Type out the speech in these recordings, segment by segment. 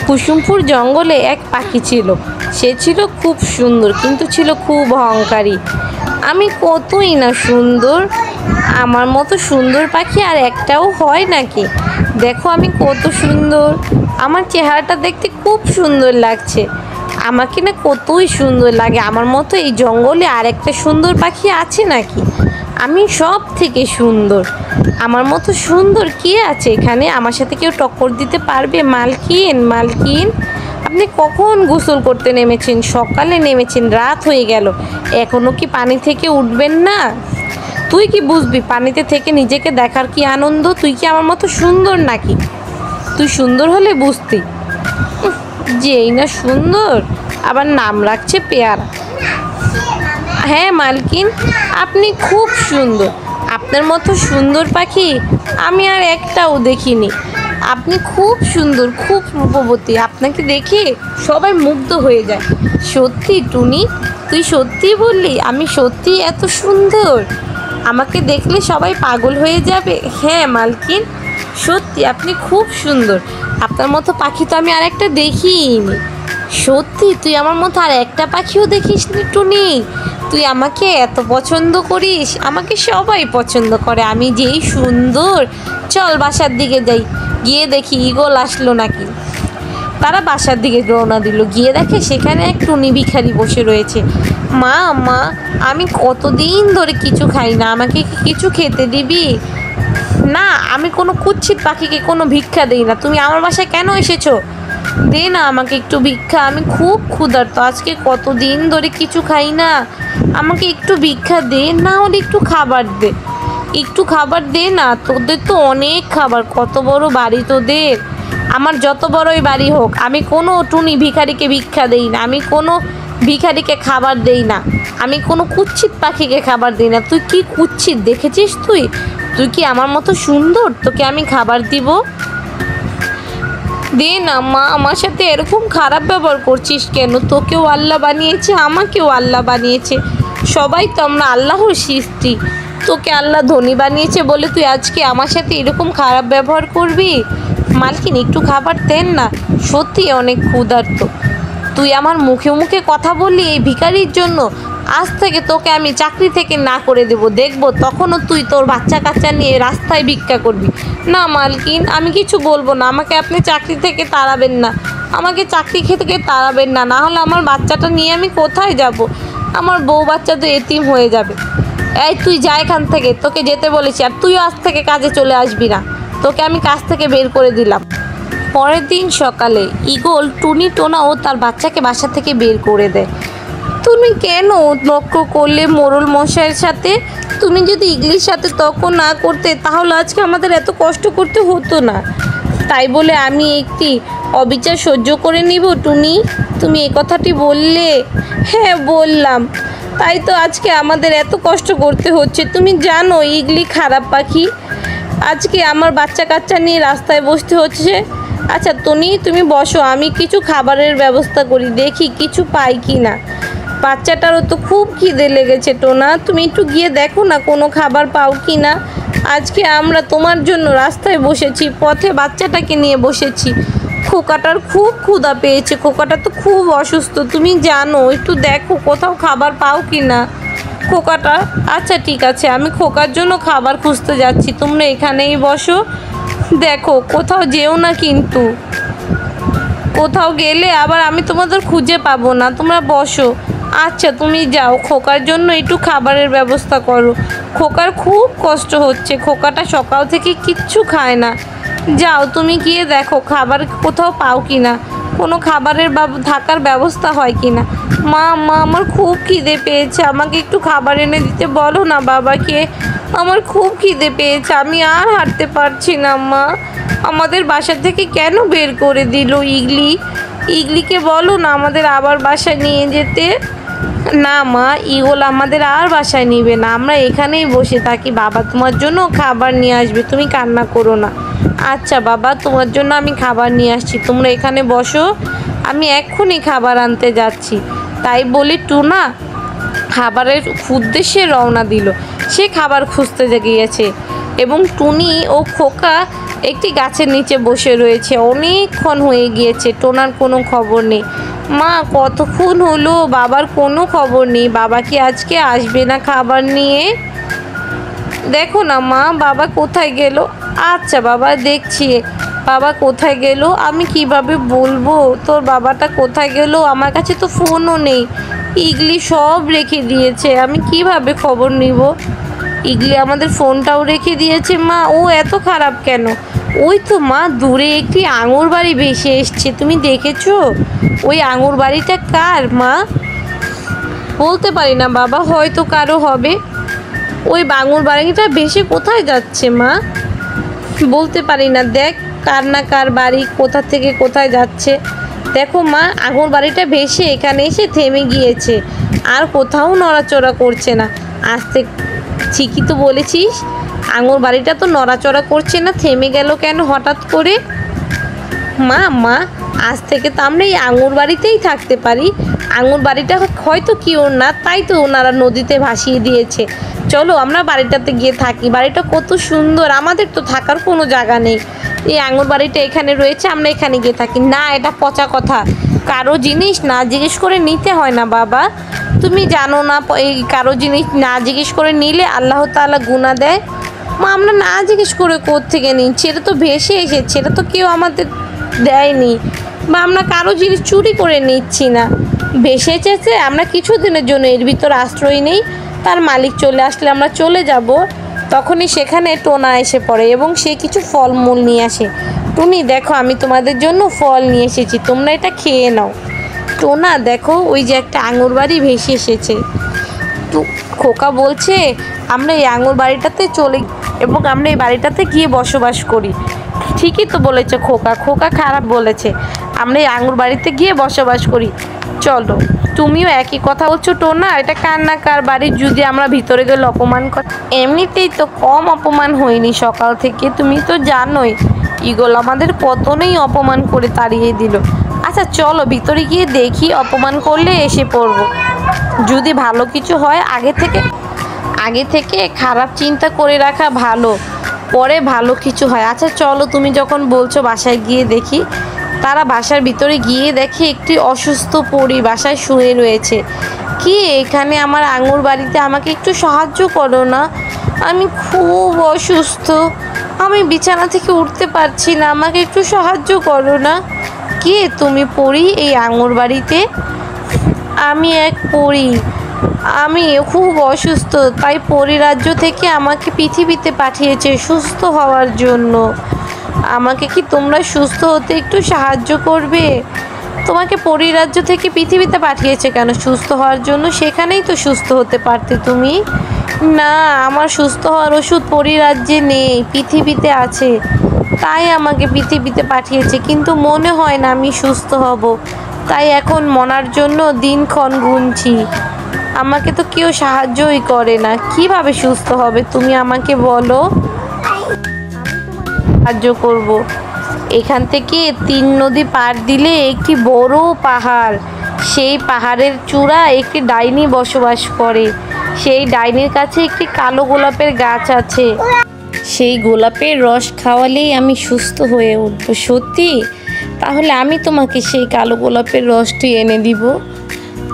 কুসুমপুর জঙ্গলে এক পাখি ছিল। সে ছিল খুব সুন্দর, কিন্তু ছিল খুব অহংকারী। আমি কতই না সুন্দর, আমার মতো সুন্দর পাখি আর একটাও হয় নাকি? দেখো আমি কত সুন্দর, আমার চেহারাটা দেখতে খুব সুন্দর লাগছে। আমাকে না কতই সুন্দর লাগে, আমার মতো এই জঙ্গলে আর একটা সুন্দর পাখি আছে নাকি? আমি সব থেকে সুন্দর, আমার মতো সুন্দর কে আছে এখানে? আমার সাথে কেউ টক্কর দিতে পারবে? মালকিন, মালকিন, আপনি কখন গোসল করতে নেমেছেন? সকালে নেমেছেন, রাত হয়ে গেল, এখনও কি পানি থেকে উঠবেন না? তুই কি বুঝবি পানিতে থেকে নিজেকে দেখার কি আনন্দ? তুই কি আমার মতো সুন্দর নাকি? তুই সুন্দর হলে বুঝতি। যেই না সুন্দর, আবার নাম রাখছে পেয়ারা। হ্যাঁ মালকিন, আপনি খুব সুন্দর, আপনার মতো সুন্দর পাখি আমি আর একটাও দেখিনি। আপনি খুব সুন্দর, খুব রূপবতী, আপনাকে দেখে সবাই মুগ্ধ হয়ে যায়। সত্যি টুনি, তুই সত্যি বললি আমি সত্যি এত সুন্দর? আমাকে দেখলে সবাই পাগল হয়ে যাবে। হ্যাঁ মালকিন, সত্যি আপনি খুব সুন্দর, আপনার মতো পাখি তো আমি আর একটা দেখিনি। সত্যি তুই আমার মতো আর একটা পাখিও দেখিস নি টুনি? তুই আমাকে এত পছন্দ করিস, আমাকে সবাই পছন্দ করে, আমি যেই সুন্দর। চল বাসার দিকে যাই, গিয়ে দেখি ঈগল আসলো নাকি। তারা বাসার দিকে রওনা দিল। গিয়ে দেখে সেখানে এক টুনি ভিখারি বসে রয়েছে। মা, মা, আমি কতদিন ধরে কিছু খাই না, আমাকে কিছু খেতে দিবি? না, আমি কোনো কুৎসিত পাখিকে কোনো ভিক্ষা দিই না। তুমি আমার বাসায় কেন এসেছো? দে না আমাকে একটু ভিক্ষা, আমি খুব ক্ষুধার্ত, আজকে কতদিন ধরে কিছু খাই না, আমাকে একটু ভিক্ষা দে, না হলে একটু খাবার দে, একটু খাবার দে না। তোদের তো অনেক খাবার, কত বড় বাড়ি তোদের। আমার যত বড়ই বাড়ি হোক, আমি কোনো টুনি ভিখারিকে ভিক্ষা দেই না, আমি কোনো ভিখারিকে খাবার দেই না, আমি কোনো কুৎসিত পাখিকে খাবার দিই না। তুই কি কুৎসিত দেখেছিস? তুই তুই কি আমার মতো সুন্দর? তোকে আমি খাবার দিব? দে না মা, আমার সাথে এরকম খারাপ ব্যবহার করছিস কেন? তোকেও আল্লাহ বানিয়েছে, আমাকেও আল্লাহ বানিয়েছে, সবাই তো আমরা আল্লাহর সৃষ্টি। তোকে আল্লাহ ধনী বানিয়েছে বলে তুই আজকে আমার সাথে এরকম খারাপ ব্যবহার করবি? মালকিন একটু খাবার দেন না, সত্যি অনেক ক্ষুধার্ত। তুই আমার মুখে মুখে কথা বললি এই ভিখারির জন্য, আজ থেকে তোকে আমি চাকরি থেকে না করে দেব, দেখবো তখনও তুই তোর বাচ্চা কাচ্চা নিয়ে রাস্তায় ভিক্ষা করবি। না মালকিন, আমি কিছু বলবো না, আমাকে আপনি চাকরি থেকে তাড়াবেন না, আমাকে চাকরি থেকে তাড়াবেন না, না হলে আমার বাচ্চাটা নিয়ে আমি কোথায় যাব? আমার বউ বাচ্চা তো এতিম হয়ে যাবে। এই তুই যা এখান থেকে, তোকে যেতে বলেছি, আর তুইও আজ থেকে কাজে চলে আসবি না, তোকে আমি কাজ থেকে বের করে দিলাম। পরের দিন সকালে ঈগল টুনি, টোনা ও তার বাচ্চাকে বাসা থেকে বের করে দেয়। তুমি কেন তর্ক করলে মোরল মশাইয়ের সাথে? তুমি যদি ইগলির সাথে তর্ক না করতে তাহলে আজকে আমাদের এত কষ্ট করতে হতো না। তাই বলে আমি একটি অবিচার সহ্য করে নিব টুনি? তুমি এই কথাটি বললে? হ্যাঁ বললাম, তাই তো আজকে আমাদের এত কষ্ট করতে হচ্ছে। তুমি জানো ইগলি খারাপ পাখি, আজকে আমার বাচ্চা কাচ্চা নিয়ে রাস্তায় বসতে হচ্ছে। আচ্ছা টুনি, তুমি বসো, আমি কিছু খাবারের ব্যবস্থা করি, দেখি কিছু পাই কি না। বাচ্চাটারও তো খুব খিদে লেগেছে টোনা, তুমি একটু গিয়ে দেখো না কোনো খাবার পাও কি না। আজকে আমরা তোমার জন্য রাস্তায় বসেছি, পথে বাচ্চাটাকে নিয়ে বসেছি, খোকাটার খুব ক্ষুধা পেয়েছে, খোকাটা তো খুব অসুস্থ, তুমি জানো, একটু দেখো কোথাও খাবার পাও কি না খোকাটা। আচ্ছা ঠিক আছে, আমি খোকার জন্য খাবার খুঁজতে যাচ্ছি, তোমরা এখানেই বসো, দেখো কোথাও যেও না, কিন্তু কোথাও গেলে আবার আমি তোমাদের খুঁজে পাবো না, তোমরা বসো। আচ্ছা তুমি যাও, খোকার জন্য একটু খাবারের ব্যবস্থা করো, খোকার খুব কষ্ট হচ্ছে, খোকাটা সকাল থেকে কিচ্ছু খায় না। যাও তুমি গিয়ে দেখো খাবার কোথাও পাও কি না, কোনো খাবারের থাকার ব্যবস্থা হয় কি না। মা, মা, আমার খুব খিদে পেয়েছে, আমাকে একটু খাবার এনে দিতে বলো না বাবাকে, আমার খুব খিদে পেয়েছে, আমি আর হাঁটতে পারছি না মা। আমাদের বাসা থেকে কেন বের করে দিল ইগলি? ইগলিকে বলো না আমাদের আবার বাসায় নিয়ে যেতে। না মা, ঈগল আমাদের আর বাসায় নিবে না, আমরা এখানেই বসে থাকি, বাবা তোমার জন্য খাবার নিয়ে আসবে, তুমি কান্না করো না। আচ্ছা বাবা, তোমার জন্য আমি খাবার নিয়ে আসছি, তোমরা এখানে বসো, আমি এক্ষুনি খাবার আনতে যাচ্ছি। তাই বলি টুনা খাবারের উদ্দেশ্যে রওনা দিল। সে খাবার খুঁজতে গিয়েছে এবং টুনি ও খোকা একটি গাছের নিচে বসে রয়েছে, অনেকক্ষণ হয়ে গিয়েছে, টোনার কোনো খবর নেই। মা কতক্ষণ হলো, বাবার কোনো খবর নেই, বাবা কি আজকে আসবে না খাবার নিয়ে? দেখো না মা, বাবা কোথায় গেল? আচ্ছা বাবা দেখছি, বাবা কোথায় গেল আমি কিভাবে বলবো তোর বাবাটা কোথায় গেল? আমার কাছে তো ফোনও নেই, ইগলি সব রেখে দিয়েছে, আমি কিভাবে খবর নিব? ইগলি আমাদের ফোনটাও রেখে দিয়েছে। মা ও এত খারাপ কেন? ওই তো মা দূরে একটি আঙুর বাড়ি ভেসে এসছে, তুমি দেখেছো? ওই আঙুর বাড়িটা কার মা? বলতে পারি না বাবা, হয়তো কারো হবে। ওই আঙুর বাড়িটা ভেসে কোথায় যাচ্ছে মা? বলতে পারি না, দেখ কার না কার বাড়ি কোথা থেকে কোথায় যাচ্ছে। দেখো মা, আঙুর বাড়িটা ভেসে এখানে এসে থেমে গিয়েছে, আর কোথাও নড়াচড়া করছে না। আসতে ঠিকই তো বলেছিস, আঙুর বাড়িটা তো নড়াচড়া করছে না, থেমে গেল কেন হঠাৎ করে? মা আজ থেকে তো আমরা এই আঙুর বাড়িতেই থাকতে পারি। আঙুর বাড়িটা হয়তো কি ওর না, তাই তো ওনারা নদীতে ভাসিয়ে দিয়েছে। চলো আমরা বাড়িটাতে গিয়ে থাকি, বাড়িটা কত সুন্দর, আমাদের তো থাকার কোনো জায়গা নেই। এই আঙুর বাড়িটা এখানে রয়েছে, আমরা এখানে গিয়ে থাকি। না, এটা পচা কথা, কারো জিনিস না জিজ্ঞেস করে নিতে হয় না বাবা, তুমি জানো না এই কারো জিনিস না জিজ্ঞেস করে নিলে আল্লাহ তাআলা গুনাহ দেয়। মা আমরা না জিজ্ঞেস করে কোত্থেকে নিচ্ছি, এটা তো ভেসে এসেছে, এটা তো কেউ আমাদের দেয়নি, বা আমরা কারো জিনিস চুরি করে নিচ্ছি না, ভেসে এসেছে, আমরা কিছুদিনের জন্য এর ভিতর আশ্রয় নেই, তার মালিক চলে আসলে আমরা চলে যাব। তখনই সেখানে টোনা এসে পড়ে এবং সে কিছু ফলমূল নিয়ে আসে। টুনি দেখো, আমি তোমাদের জন্য ফল নিয়ে এসেছি, তোমরা এটা খেয়ে নাও। টোনা দেখো, ওই যে একটা আঙুর বাড়ি ভেসে এসেছে। তো খোকা বলছে আমরা এই আঙুর বাড়িটাতে চলে এবং আমরা এই বাড়িটাতে গিয়ে বসবাস করি। ঠিকই তো বলেছে খোকা, খোকা খারাপ বলেছে, আমরা এই আঙুর বাড়িতে গিয়ে বসবাস করি। চলো, তুমিও একই কথা বলছো টোনা, এটা কার না কার বাড়ি, যদি আমরা ভিতরে গেলে অপমান কর। এমনিতেই তো কম অপমান হয়নি সকাল থেকে, তুমি তো জানোই ইগল আমাদের কতনেই অপমান করে তাড়িয়ে দিল। আচ্ছা চলো ভিতরে গিয়ে দেখি, অপমান করলে এসে পড়বো। যদি ভালো কিছু হয় আগে থেকে খারাপ চিন্তা করে রাখা ভালো, পরে ভালো কিছু হয়। আচ্ছা চলো, তুমি যখন বলছো বাসায় গিয়ে দেখি। তারা বাসার ভিতরে গিয়ে দেখে একটি অসুস্থ পরী বাসায় শুয়ে রয়েছে। কি এখানে আমার আঙুর বাড়িতে, আমাকে একটু সাহায্য করো না, আমি খুব অসুস্থ, আমি বিছানা থেকে উঠতে পারছি না, আমাকে একটু সাহায্য করো না। কে তুমি পরী এই আঙুর বাড়িতে? আমি এক পরী, আমি খুব অসুস্থ, তাই পরিরাজ্য থেকে আমাকে পৃথিবীতে পাঠিয়েছে সুস্থ হওয়ার জন্য। আমাকে কি তোমরা সুস্থ হতে একটু সাহায্য করবে? তোমাকে পরিরাজ্য থেকে পৃথিবীতে পাঠিয়েছে কেন? সুস্থ হওয়ার জন্য, সেখানেই তো সুস্থ হতে পারতে তুমি। না, আমার সুস্থ হওয়ার ওষুধ পরিরাজ্যে নেই, পৃথিবীতে আছে, তাই আমাকে পৃথিবীতে পাঠিয়েছে, কিন্তু মনে হয় না আমি সুস্থ হব, তাই এখন মরার জন্য দিনক্ষণ গুনছি। আমাকে তো কেউ সাহায্যই করে না, কিভাবে সুস্থ হবে তুমি আমাকে বলো। সাহায্য করব। এখান থেকে 3 নদী পার দিলে একটি বড় পাহাড়, সেই পাহাড়ের চূড়ায় একটি ডাইনি বসবাস করে। সেই ডাইনির কাছে একটি কালো গোলাপের গাছ আছে, সেই গোলাপের রস খাওয়ালেই আমি সুস্থ হয়ে উঠব। সত্যি? তাহলে আমি তোমাকে সেই কালো গোলাপের রসটি এনে দিব।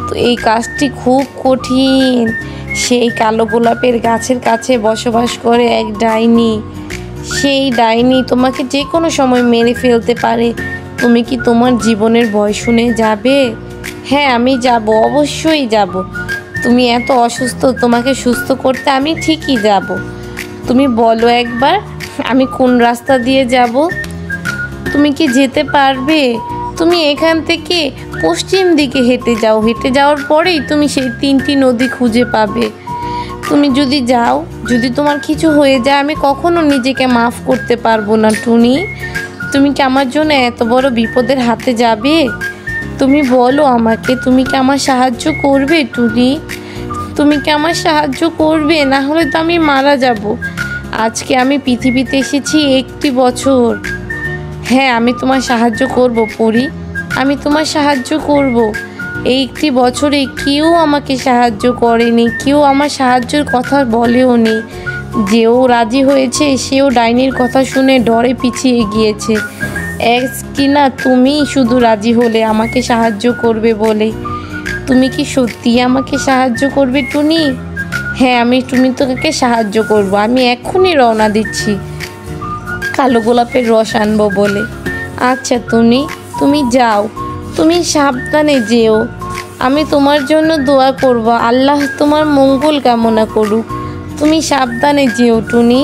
তো এই কাজটি খুব কঠিন। সেই কালো গোলাপের গাছের কাছে বসবাস করে এক ডাইনি, সেই ডাইনি তোমাকে যে কোনো সময় মেরে ফেলতে পারে। তুমি কি তোমার জীবনের ভয় শুনে যাবে? হ্যাঁ আমি যাব, অবশ্যই যাব। তুমি এত অসুস্থ, তোমাকে সুস্থ করতে আমি ঠিকই যাব। তুমি বলো একবার, আমি কোন রাস্তা দিয়ে যাব? তুমি কি যেতে পারবে? তুমি এখান থেকে পশ্চিম দিকে হেঁটে যাও, হেঁটে যাওয়ার পরেই তুমি সেই 3টি নদী খুঁজে পাবে। তুমি যদি যাও, যদি তোমার কিছু হয়ে যায়, আমি কখনো নিজেকে মাফ করতে পারবো না টুনি। তুমি কি আমার জন্য এত বড় বিপদের হাতে যাবে? তুমি বলো আমাকে, তুমি কি আমার সাহায্য করবে টুনি? তুমি কি আমার সাহায্য করবে? না হলে তো আমি মারা যাব। আজকে আমি পৃথিবীতে এসেছি 1টি বছর। হ্যাঁ আমি তোমার সাহায্য করব পরি, আমি তোমার সাহায্য করব। এই 1টি বছরে কেউ আমাকে সাহায্য করেনি, কেউ আমার সাহায্যের কথা বলেও নি, যেও রাজি হয়েছে সেও ডাইনির কথা শুনে ডরে পিছিয়ে গিয়েছে। কিনা তুমি শুধু রাজি হলে আমাকে সাহায্য করবে বলে। তুমি কি সত্যি আমাকে সাহায্য করবে টুনি? হ্যাঁ, তুমি তোকে সাহায্য করব। আমি এক্ষুনি রওনা দিচ্ছি কালো গোলাপের রস আনবো বলে। আচ্ছা টুনি, তুমি যাও, তুমি সাবধানে যেও। আমি তোমার জন্য দোয়া করব, আল্লাহ তোমার মঙ্গল কামনা করুক। তুমি সাবধানে যেও টুনি।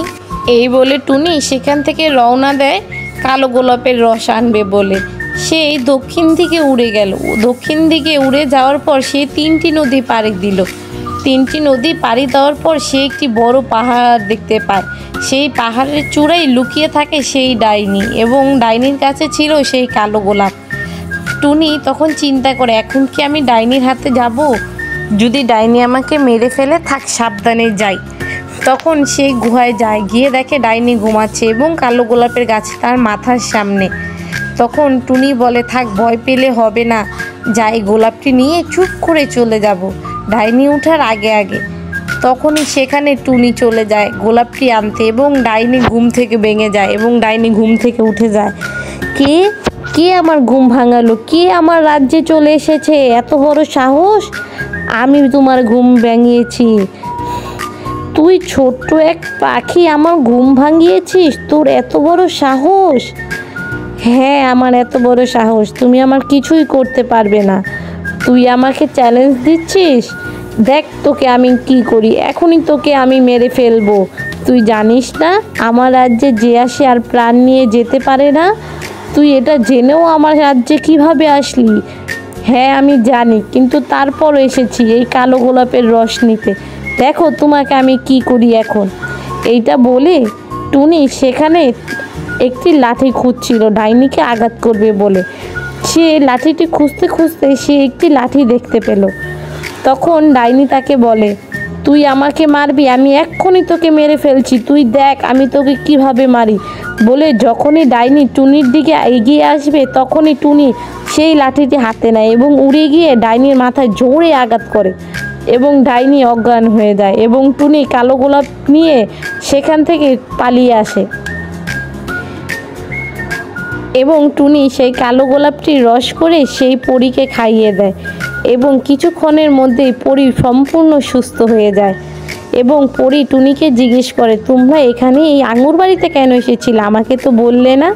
এই বলে টুনি সেখান থেকে রওনা দেয় কালো গোলাপের রস আনবে বলে। সেই দক্ষিণ দিকে উড়ে গেল। দক্ষিণ দিকে উড়ে যাওয়ার পর সে 3টি নদী পাড়ি দিল। 3টি নদী পাড়ি দেওয়ার পর সে একটি বড় পাহাড় দেখতে পায়। সেই পাহাড়ের চূড়ায় লুকিয়ে থাকে সেই ডাইনি, এবং ডাইনির কাছে ছিল সেই কালো গোলাপ। টুনি তখন চিন্তা করে, এখন কি আমি ডাইনির হাতে যাব? যদি ডাইনি আমাকে মেরে ফেলে, থাক সাবধানে যাই। তখন সেই গুহায় যায়, গিয়ে দেখে ডাইনি ঘুমাচ্ছে এবং কালো গোলাপের গাছে তার মাথার সামনে। তখন টুনি বলে, থাক ভয় পেলে হবে না, যাই গোলাপটি নিয়ে চুপ করে চলে যাব ডাইনি ওঠার আগে আগে। তখনই সেখানে টুনি চলে যায় গোলাপটি আনতে, এবং ডাইনি ঘুম থেকে ভেঙে যায় এবং ডাইনি ঘুম থেকে উঠে যায়। কে আমার ঘুম ভাঙালো? কে আমার রাজ্যে চলে এসেছে? এত বড় সাহস! আমি তোমার ঘুম ভাঙিয়েছি। তুই ছোট্ট এক পাখি, আমার ঘুম ভাঙিয়েছিস? তোর এত বড় সাহস? হ্যাঁ, আমার এত বড় সাহস, তুমি আমার কিছুই করতে পারবে না। তুই আমাকে চ্যালেঞ্জ দিচ্ছিস? দেখ তোকে আমি কি করি, এখনই তোকে আমি মেরে ফেলবো। তুই জানিস না আমার রাজ্যে যে আসে আর প্রাণ নিয়ে যেতে পারে না? তুই এটা জেনেও আমার রাজ্যে কিভাবে আসলি? হ্যাঁ আমি জানি, কিন্তু তারপরও এসেছি এই কালো গোলাপের রস নিতে। দেখো তোমাকে আমি কি করি এখন। এইটা বলে টুনি সেখানে একটি লাঠি খুঁজছিল ডাইনিকে আঘাত করবে বলে। সে লাঠিটি খুঁজতে খুঁজতে সে একটি লাঠি দেখতে পেল। তখন ডাইনি তাকে বলে, তুই আমাকে মারবি? আমি এক্ষুনি তোকে মেরে ফেলছি, তুই দেখ আমি তোকে কিভাবে মারি। বলে যখনই ডাইনি টুনির দিকে এগিয়ে আসবে, তখনই টুনি সেই লাঠিটি হাতে নেয় এবং উড়ে গিয়ে ডাইনির মাথায় জোরে আঘাত করে, এবং ডাইনি অজ্ঞান হয়ে যায়, এবং টুনি কালো গোলাপ নিয়ে সেখান থেকে পালিয়ে আসে। এবং টুনি সেই কালো গোলাপটি রস করে সেই পরীকে খাইয়ে দেয়, এবং কিছুক্ষণের মধ্যেই পরী সম্পূর্ণ সুস্থ হয়ে যায়। এবং পরী টুনিকে জিজ্ঞেস করে, তোমরা এখানে এই আঙুর বাড়িতে কেন এসেছিলে? আমাকে তো বললে না।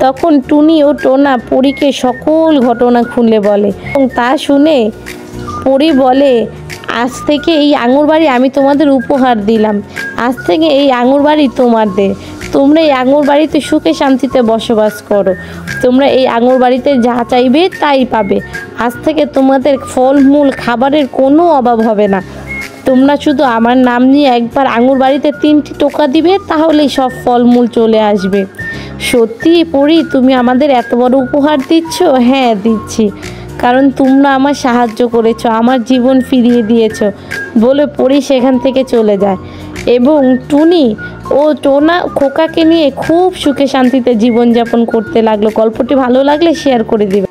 তখন টুনি ও টোনা পরীকে সকল ঘটনা খুলে বলে, এবং তা শুনে পরী বলে, আজ থেকে এই আঙুর বাড়ি আমি তোমাদের উপহার দিলাম। আজ থেকে এই আঙুর বাড়ি তোমাদের। তোমরা এই আঙুর বাড়িতে সুখে শান্তিতে বসবাস করো। তোমরা এই আঙুর বাড়িতে যা চাইবে তাই পাবে। আজ থেকে তোমাদের ফলমূল খাবারের কোনো অভাব হবে না। তোমরা শুধু আমার নাম নিয়ে একবার আঙুর বাড়িতে 3টি টোকা দিবে, তাহলেই সব ফলমূল চলে আসবে। সত্যি পরী, তুমি আমাদের এত বড় উপহার দিচ্ছ? হ্যাঁ দিচ্ছি, কারণ তোমরা আমার সাহায্য করেছো, আমার জীবন ফিরিয়ে দিয়েছো বলে পরী সেখান থেকে চলে যায়। এবং টুনি ও টোনা খোকাকে নিয়ে খুব সুখে শান্তিতে জীবনযাপন করতে লাগলো। গল্পটি ভালো লাগলে শেয়ার করে দিবে।